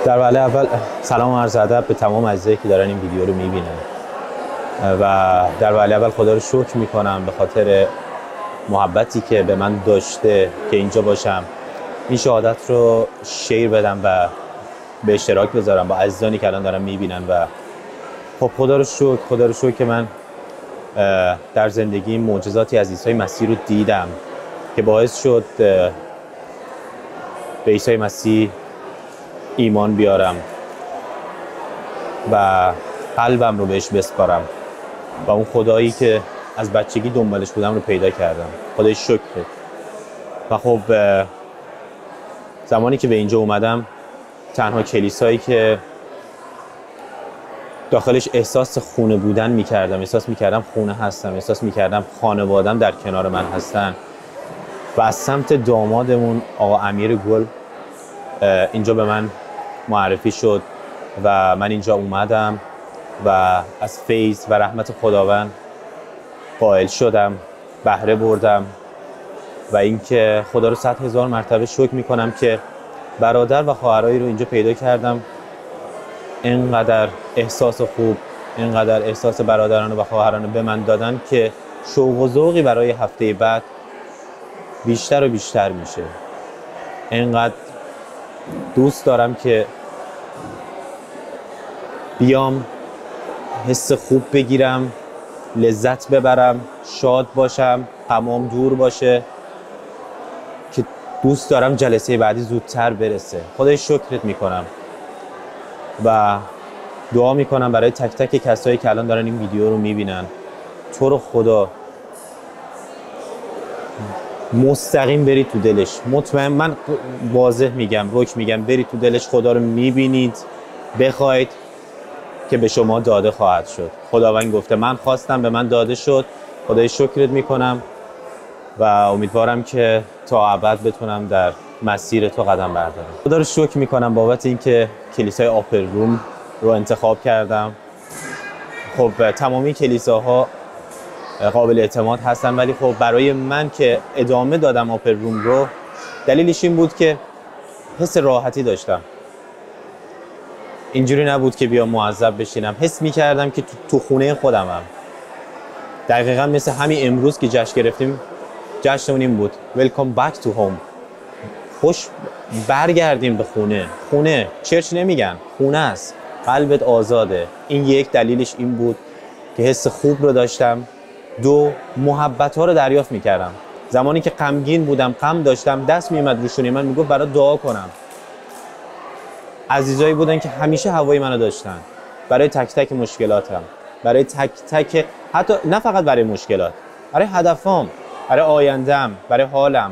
در وهله اول سلام و عرض ادب به تمام عزیزایی که دارن این ویدیو رو میبینن و در وهله اول خدا رو شکر میکنم به خاطر محبتی که به من داشته که اینجا باشم، این شهادت رو شیر بدم و به اشتراک بذارم با عزیزانی که الان دارن میبینن. و خب خدا رو شکر که من در زندگی معجزاتی از عیسی مسیح رو دیدم که باعث شد به عیسی مسیح ایمان بیارم و قلبم رو بهش بسپارم و اون خدایی که از بچگی دنبالش بودم رو پیدا کردم. خدای شکر. و خب زمانی که به اینجا اومدم، تنها کلیسایی که داخلش احساس خونه بودن میکردم، احساس میکردم خونه هستم، احساس میکردم خانوادم در کنار من هستن و از سمت دامادمون آقا امیر گل اینجا به من معرفی شد و من اینجا اومدم و از فیض و رحمت خداوند قائل شدم، بهره بردم و اینکه خدا رو 100,000 مرتبه شکر میکنم که برادر و خواهرایی رو اینجا پیدا کردم. اینقدر احساس خوب، اینقدر احساس برادرانه و خواهرانه به من دادن که شوق و ذوقی برای هفته بعد بیشتر و بیشتر میشه. اینقدر دوست دارم که بیام حس خوب بگیرم، لذت ببرم، شاد باشم، غمام دور باشه، که دوست دارم جلسه بعدی زودتر برسه. خدای شکرت میکنم و دعا میکنم برای تک تک کسایی که الان دارن این ویدیو رو میبینن. تو رو خدا مستقیم برید تو دلش. مطمئن، من واضح میگم، رک میگم، برید تو دلش. خدا رو میبینید، بخواید که به شما داده خواهد شد. خداوند گفته من خواستم، به من داده شد. خدای شکرت میکنم و امیدوارم که تا ابد بتونم در مسیر تو قدم بردارم. خدا رو شکر میکنم بابت اینکه کلیسای آپر روم رو انتخاب کردم. خب تمامی کلیساها قابل اعتماد هستن، ولی خب برای من که ادامه دادم آپر روم رو، دلیلش این بود که حس راحتی داشتم. اینجوری نبود که بیام معذب بشینم. حس میکردم که تو خونه خودمم. دقیقاً مثل همین امروز که جشن گرفتیم، جشنمون این بود. Welcome back to home. خوش برگردیم به خونه. خونه، چرچ نمیگن، خونه است. قلبت آزاده. این یک دلیلش این بود که حس خوب رو داشتم. دو، محبت ها رو دریافت میکردم. زمانی که غمگین بودم، غم داشتم، دست میومد روشونی من، میگفت برای دعا کنم. عزیزایی بودن که همیشه هوای منو داشتن برای تک تک مشکلاتم، برای تک تک، حتی نه فقط برای مشکلات، برای هدفام، برای آیندم، برای حالم،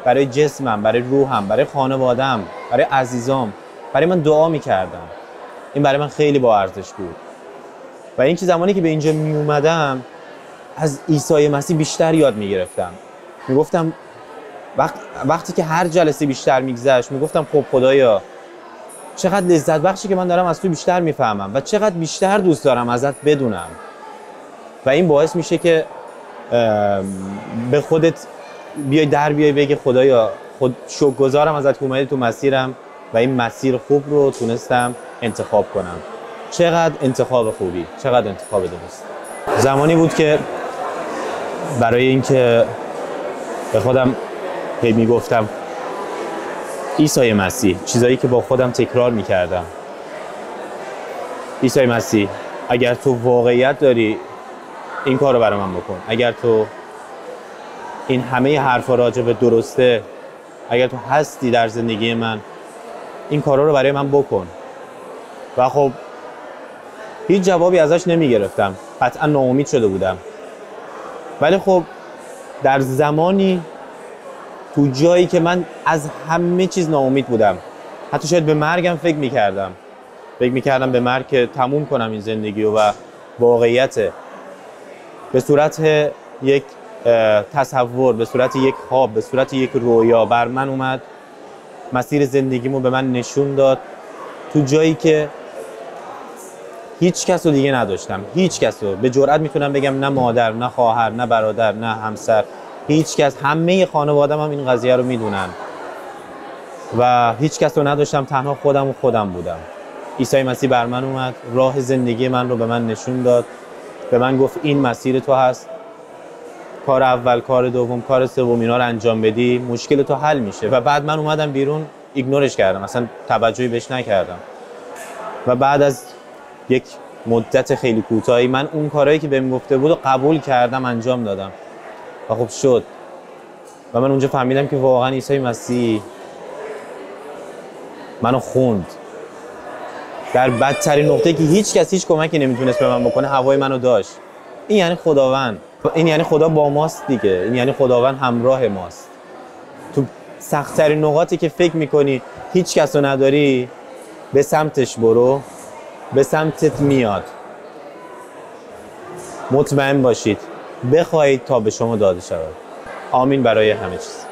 برای جسمم، برای روحم، برای خانوادم، برای عزیزام، برای من دعا میکردم. این برای من خیلی با ارزش بود. و اینکه زمانی که به اینجا می اومدم، از عیسی مسیح بیشتر یاد میگرفتم. میگفتم وقتی که هر جلسه بیشتر میگذشت، میگفتم خب خدایا چقدر لذت بخشی که من دارم از تو بیشتر میفهمم و چقدر بیشتر دوست دارم ازت بدونم. و این باعث میشه که به خودت بیای بگی خدایا شکرگزارم ازت که اومدی تو مسیرم و این مسیر خوب رو تونستم انتخاب کنم. چقدر انتخاب خوبی، چقدر انتخاب درست. زمانی بود که برای اینکه به خودم میگفتم عیسی مسیح، چیزایی که با خودم تکرار میکردم، عیسی مسیح اگر تو واقعیت داری این کار رو برای من بکن. اگر تو این همه حرفا راجع به درسته، اگر تو هستی در زندگی من، این کارا رو برای من بکن. و خب هیچ جوابی ازش نمیگرفتم، قطعا ناامید شده بودم. ولی خب در زمانی، تو جایی که من از همه چیز ناامید بودم، حتی شاید به مرگم فکر میکردم به مرگ که تموم کنم این زندگی و واقعیت به صورت یک تصور، به صورت یک خواب، به صورت یک رویا بر من اومد. مسیر زندگیمو به من نشون داد تو جایی که هیچ کس رو دیگه نداشتم. هیچ کس رو به جرئت میتونم بگم، نه مادر، نه خواهر، نه برادر، نه همسر، هیچ کس. همه خانواده‌م هم این قضیه رو میدونن. و هیچ کس رو نداشتم، تنها خودم بودم. عیسی مسیح بر من اومد، راه زندگی من رو به من نشون داد، به من گفت این مسیر تو هست، کار اول، کار دوم، کار سوم اینا رو انجام بدی مشکل تو حل میشه. و بعد من اومدم بیرون ایگنورش کردم، اصلا توجهی بهش نکردم. و بعد از یک مدت خیلی کوتاهی من اون کارهایی که بهم گفته بود قبول کردم، انجام دادم و خب شد. و من اونجا فهمیدم که واقعا عیسی مسیح منو خوند. در بدترین نقطه‌ای که هیچ کس هیچ کمکی نمیتونست به من بکنه، هوای منو داشت. این یعنی خداوند، این یعنی خدا با ماست دیگه، این یعنی خداوند همراه ماست. تو سخت‌ترین نقاطی که فکر میکنی هیچ کس رو نداری، به سمتش برو، به سمتت میاد. مطمئن باشید، بخواهید تا به شما داده شود. آمین برای همه چیز.